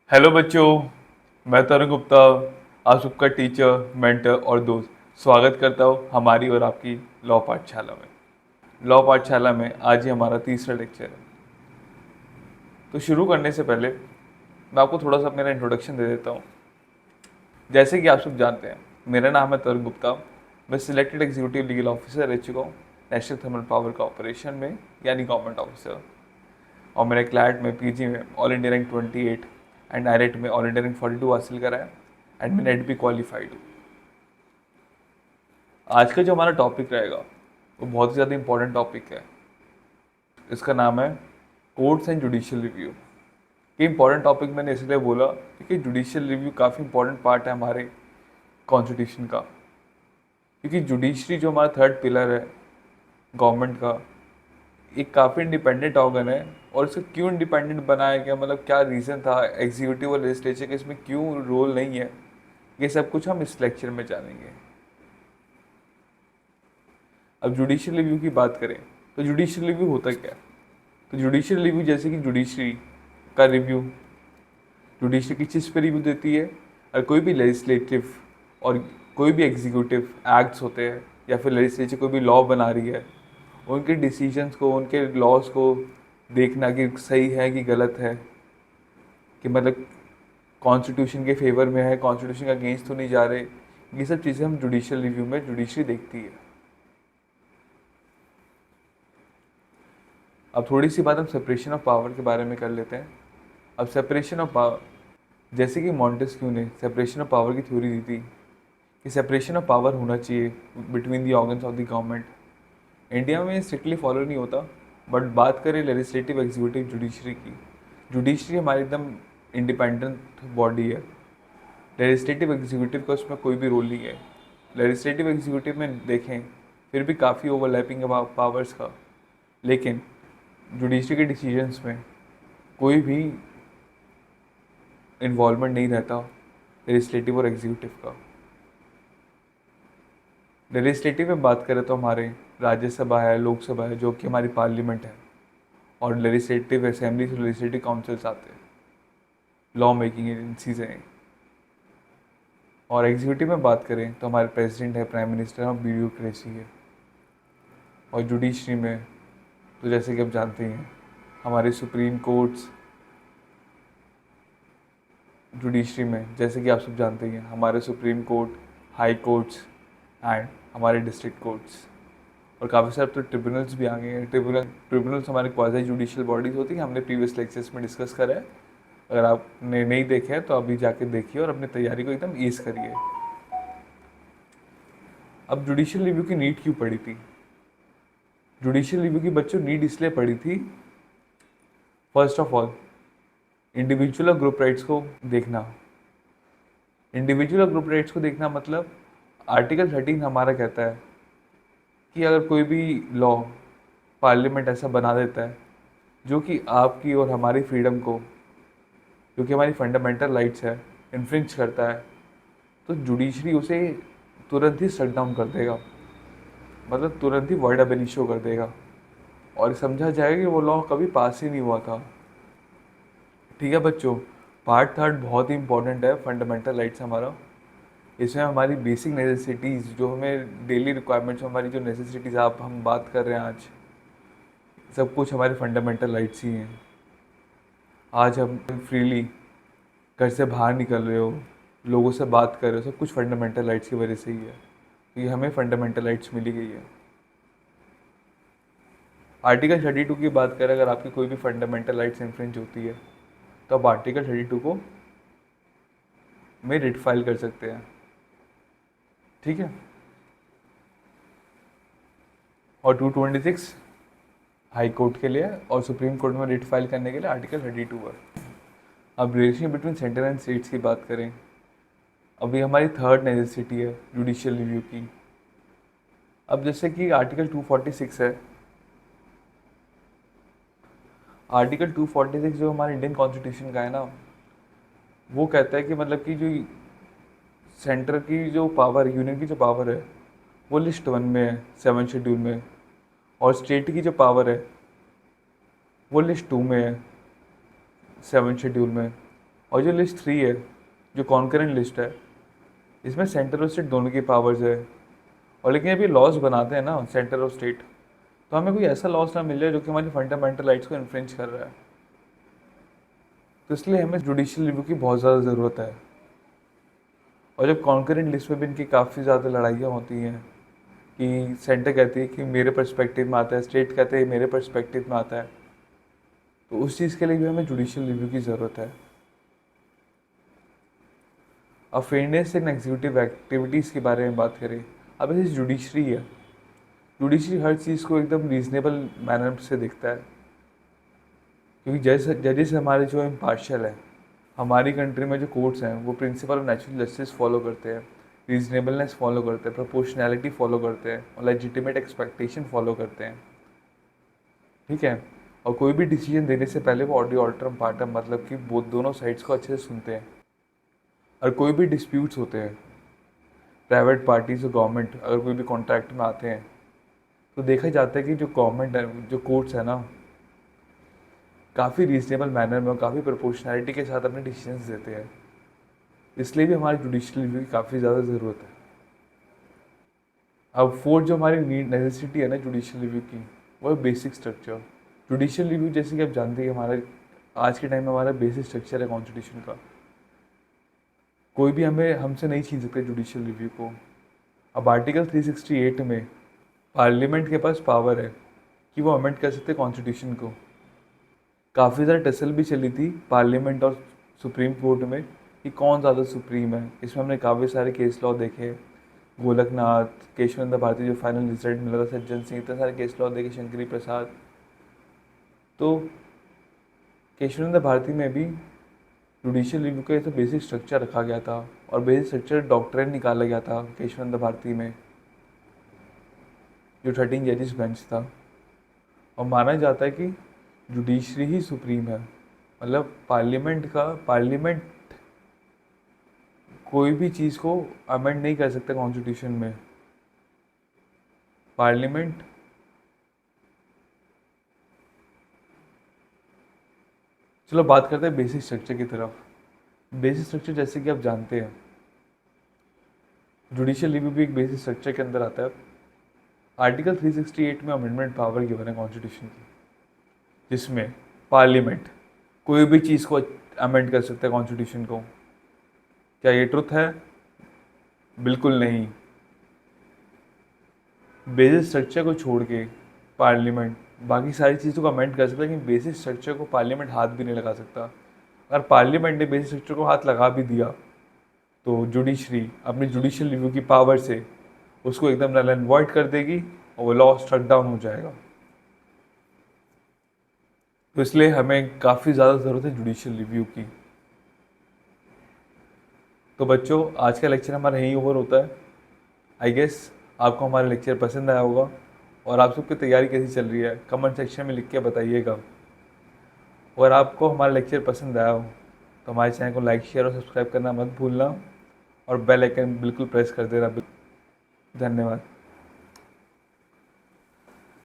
Hello बच्चों, मैं तरुण गुप्ता, आप सबका टीचर, मेंटर और दोस्त स्वागत करता हूँ हमारी और आपकी लॉ पाठशाला में। लॉ पाठशाला में आज ही हमारा तीसरा लेक्चर है। तो शुरू करने से पहले मैं आपको थोड़ा सा मेरा इंट्रोडक्शन दे देता हूँ। जैसे कि आप सब जानते हैं, मेरा नाम है तरुण गुप्ता। मैं सिलेक्टेड एग्जीक्यूटिव लीगल ऑफिसर रह चुका हूँ नेशनल थर्मल पावर कॉरपोरेशन में, यानी गवर्नमेंट ऑफिसर। और मैंने क्लैट में, पीजी में all India rank 28 and direct में ऑल इंडिया रैंक 42 हासिल करा है एंड मैं नेट भी क्वालिफाइड हूँ। आज का जो हमारा टॉपिक रहेगा वो बहुत ही ज़्यादा इंपॉर्टेंट टॉपिक है। इसका नाम है कोर्ट्स एंड जुडिशियल रिव्यू। ये इंपॉर्टेंट टॉपिक मैंने इसलिए बोला क्योंकि जुडिशियल रिव्यू काफ़ी इंपॉर्टेंट पार्ट है हमारे कॉन्स्टिट्यूशन का। क्योंकि जुडिशरी जो हमारा थर्ड पिलर है गवर्नमेंट का, एक काफ़ी इंडिपेंडेंट ऑर्गन है। और इसको क्यों इंडिपेंडेंट बनाया गया, मतलब क्या रीज़न था एग्जीक्यूटिव और लेजिस्लेचर के इसमें क्यों रोल नहीं है, ये सब कुछ हम इस लेक्चर में जानेंगे। अब जुडिशियल रिव्यू की बात करें तो जुडिशियल रिव्यू होता क्या है। तो जुडिशियल रिव्यू जैसे कि जुडिशरी का रिव्यू, जुडिशरी किस चीज़ पर रिव्यू देती है, और कोई भी लेजिस्लेटिव और कोई भी एग्जीक्यूटिव एक्ट्स होते हैं या फिर लेजिस्लेचर कोई भी लॉ बना रही है, उनके डिसीजंस को, उनके लॉज को देखना कि सही है कि गलत है, कि मतलब कॉन्स्टिट्यूशन के फेवर में है, कॉन्स्टिट्यूशन का अगेंस्ट तो नहीं जा रहे। ये सब चीज़ें हम जुडिशियल रिव्यू में जुडिशरी देखती है। अब थोड़ी सी बात हम सेपरेशन ऑफ पावर के बारे में कर लेते हैं। अब सेपरेशन ऑफ पावर, जैसे कि मॉन्टेस्क्यू ने सेपरेशन ऑफ पावर की थ्योरी दी थी कि सेपरेशन ऑफ पावर होना चाहिए between the organs of the government. India में स्ट्रिक्टली फॉलो नहीं होता, बट बात करें लेजिस्लेटिव, एग्जीक्यूटिव, जुडिशरी की, जुडिशरी हमारी एकदम इंडिपेंडेंट बॉडी है। लेजिस्लेटिव एग्जीक्यूटिव का उसमें कोई भी रोल नहीं है। लेजिस्लेटिव एग्जीक्यूटिव में देखें फिर भी काफ़ी ओवरलैपिंग है पावर्स का, लेकिन जुडिशरी के डिसीजंस में कोई भी इन्वॉल्वमेंट नहीं रहता लेजिस्लेटिव और एग्जीक्यूटिव का। लेजिस्लेटिव में बात करें तो हमारे राज्यसभा है, लोकसभा है, जो कि हमारी पार्लियामेंट है, और लेजिस्लेटिव असेंबली से लेजिस्लेटिव काउंसिल्स आते हैं, लॉ मेकिंग एजेंसीज हैं। और एग्जीक्यूटिव में बात करें तो हमारे प्रेसिडेंट है, प्राइम मिनिस्टर है और ब्यूरोक्रेसी है। और जुडिशरी में तो जैसे कि आप जानते हैं हमारे सुप्रीम कोर्ट्स, जुडिशरी में जैसे कि आप सब जानते हैं हमारे supreme court, high courts and हमारे डिस्ट्रिक्ट कोर्ट्स, और काफ़ी सारे तो ट्रिब्यूनल्स भी आ गए हैं। ट्रिब्यूनल्स हमारे क्वाज़ी जुडिशियल बॉडीज़ होती हैं, हमने प्रीवियस लेक्चर्स में डिस्कस करा है। अगर आपने नहीं देखे हैं तो अभी जाके देखिए और अपनी तैयारी को एकदम ईज करिए। अब जुडिशियल रिव्यू की नीड क्यों पड़ी थी? जुडिशियल रिव्यू की बच्चों नीड इसलिए पड़ी थी, फर्स्ट ऑफ ऑल इंडिविजुअल और ग्रुप राइट्स को देखना। इंडिविजुअल और ग्रुप राइट्स को देखना मतलब आर्टिकल 13 हमारा कहता है कि अगर कोई भी लॉ पार्लियामेंट ऐसा बना देता है जो कि आपकी और हमारी फ्रीडम को, जो कि हमारी फंडामेंटल राइट्स है, इन्फ्रिंज करता है, तो जुडिशरी उसे तुरंत ही शट डाउन कर देगा, मतलब तुरंत ही वर्ड अब इनिशियो कर देगा और समझा जाएगा कि वो लॉ कभी पास ही नहीं हुआ था। ठीक है बच्चों, पार्ट थर्ड बहुत ही इंपॉर्टेंट है, फंडामेंटल राइट्स हमारा। इसमें हमारी बेसिक नेसेसिटीज़, जो हमें डेली रिक्वायरमेंट्स, हमारी जो नेसेसिटीज़ आप हम बात कर रहे हैं आज, सब कुछ हमारे फंडामेंटल राइट्स ही हैं। आज हम फ्रीली घर से बाहर निकल रहे हो, लोगों से बात कर रहे हो, सब कुछ फंडामेंटल राइट्स की वजह से ही है। तो ये हमें फंडामेंटल राइट्स मिली गई है। आर्टिकल 32 की बात करें, अगर आपकी कोई भी फंडामेंटल राइट्स इन्फ्रिंज होती है तो आप आर्टिकल 32 को में रिट फाइल कर सकते हैं। ठीक है। और 226 हाई कोर्ट के लिए और सुप्रीम कोर्ट में रिट फाइल करने के लिए आर्टिकल 32 है। अब relation between centre and states की बात करें, अभी हमारी थर्ड नेसेसिटी है जुडिशियल रिव्यू की। अब जैसे कि आर्टिकल 246 है, आर्टिकल 246 जो हमारे इंडियन कॉन्स्टिट्यूशन का है ना, वो कहता है कि मतलब कि जो सेंटर की जो पावर, यूनियन की जो पावर है वो लिस्ट 1 में है, 7 शेड्यूल में, और स्टेट की जो पावर है वो लिस्ट 2 में है, 7 शेड्यूल में, और जो लिस्ट 3 है, जो कॉन्करेंट लिस्ट है, इसमें सेंटर और स्टेट दोनों की पावर्स है। और लेकिन अभी लॉज बनाते हैं ना सेंटर और स्टेट, तो हमें कोई ऐसा लॉज ना मिल जाए जो कि हमारी फंडामेंटल राइट्स को इन्फ्रिंज कर रहा है। तो इसलिए हमें जुडिशियल रिव्यू की बहुत ज़्यादा ज़रूरत है। और जब कॉन्करेंट लिस्ट में भी इनकी काफ़ी ज़्यादा लड़ाइयाँ होती हैं कि सेंटर कहती है कि मेरे पर्सपेक्टिव में आता है, स्टेट कहते हैं मेरे पर्सपेक्टिव में आता है, तो उस चीज़ के लिए भी हमें जुडिशियल रिव्यू की ज़रूरत है। अब फेयरनेस इन एग्जीक्यूटिव एक्टिविटीज़ के बारे में बात करें, अब ऐसी जुडिशरी है, जुडिशरी हर चीज़ को एकदम रीजनेबल मैनर से देखता है, क्योंकि जजेस हमारे जो इम्पार्शियल है, हमारी कंट्री में जो कोर्ट्स हैं वो principle of natural justice follow करते हैं, रीजनेबलनेस फॉलो करते हैं, प्रोपोर्शनैलिटी फॉलो करते हैं और लेजिटिमेट एक्सपेक्टेशन फॉलो करते हैं। ठीक है। और कोई भी डिसीजन देने से पहले वो ऑडियो ऑल्टरम पार्टम, मतलब कि वो दोनों साइड्स को अच्छे से सुनते हैं। और कोई भी डिस्प्यूट्स होते हैं, प्राइवेट पार्टीज और गवर्नमेंट अगर कोई भी कॉन्ट्रैक्ट में आते हैं, तो देखा जाता है कि जो गवर्नमेंट है, जो कोर्ट्स है ना, काफ़ी रीजनेबल मैनर में और काफ़ी प्रोपोर्शनैलिटी के साथ अपने डिसीजंस देते हैं। इसलिए भी हमारी जुडिशियल रिव्यू की काफ़ी ज़्यादा ज़रूरत है। अब फोर्थ जो हमारी नीड नेसेसिटी है ना जुडिशियल रिव्यू की, वो है बेसिक स्ट्रक्चर। जुडिशियल रिव्यू जैसे कि आप जानते हैं हमारा आज के टाइम में हमारा बेसिक स्ट्रक्चर है कॉन्स्टिट्यूशन का। कोई भी हमसे नहीं छीन सकते जुडिशियल रिव्यू को। अब आर्टिकल 368 में पार्लियामेंट के पास पावर है कि वो अमेंड कर सकते कॉन्स्टिट्यूशन को। काफ़ी ज़्यादा टसल भी चली थी पार्लियामेंट और सुप्रीम कोर्ट में कि कौन ज़्यादा सुप्रीम है। इसमें हमने काफ़ी सारे केस लॉ देखे, गोलकनाथ, केशवनंद भारती, जो फाइनल रिजल्ट मिला था, सज्जन सिंह, इतने सारे केस लॉ देखे, शंकरी प्रसाद। तो केशवनंद भारती में भी जुडिशियल रिव्यू का तो बेसिक स्ट्रक्चर रखा गया था और बेसिक स्ट्रक्चर डॉक्ट्रिन निकाला गया था केशवनंद भारती में, जो 13 जजेस बेंच था। और माना जाता है कि जुडिशरी ही सुप्रीम है, मतलब पार्लियामेंट कोई भी चीज़ को अमेंड नहीं कर सकता कॉन्स्टिट्यूशन में। पार्लियामेंट चलो बात करते हैं बेसिक स्ट्रक्चर की तरफ। बेसिक स्ट्रक्चर जैसे कि आप जानते हैं, जुडिशियल रिव्यू भी एक बेसिक स्ट्रक्चर के अंदर आता है। आर्टिकल 368 में अमेंडमेंट पावर गिवन है कॉन्स्टिट्यूशन की, जिसमें पार्लियामेंट कोई भी चीज़ को अमेंड कर सकता है कॉन्स्टिट्यूशन को। क्या ये ट्रुथ है? बिल्कुल नहीं। बेसिक स्ट्रक्चर को छोड़ के पार्लियामेंट बाकी सारी चीज़ों को अमेंड कर सकता है, लेकिन बेसिक स्ट्रक्चर को पार्लियामेंट हाथ भी नहीं लगा सकता। अगर पार्लियामेंट ने बेसिक स्ट्रक्चर को हाथ लगा भी दिया तो जुडिशरी अपनी जुडिशियल रिव्यू की पावर से उसको एकदम नल एंड वॉइड कर देगी और वो लॉ स्ट्रक डाउन हो जाएगा। तो इसलिए हमें काफ़ी ज़्यादा ज़रूरत है जुडिशियल रिव्यू की। तो बच्चों, आज का लेक्चर हमारा यहीं ओवर होता है। आई गेस आपको हमारा लेक्चर पसंद आया होगा। और आप सबकी तैयारी कैसी चल रही है कमेंट सेक्शन में लिख के बताइएगा। और आपको हमारा लेक्चर पसंद आया हो तो हमारे चैनल को लाइक, शेयर और सब्सक्राइब करना मत भूलना और बेल आइकन बिल्कुल प्रेस कर देना। धन्यवाद।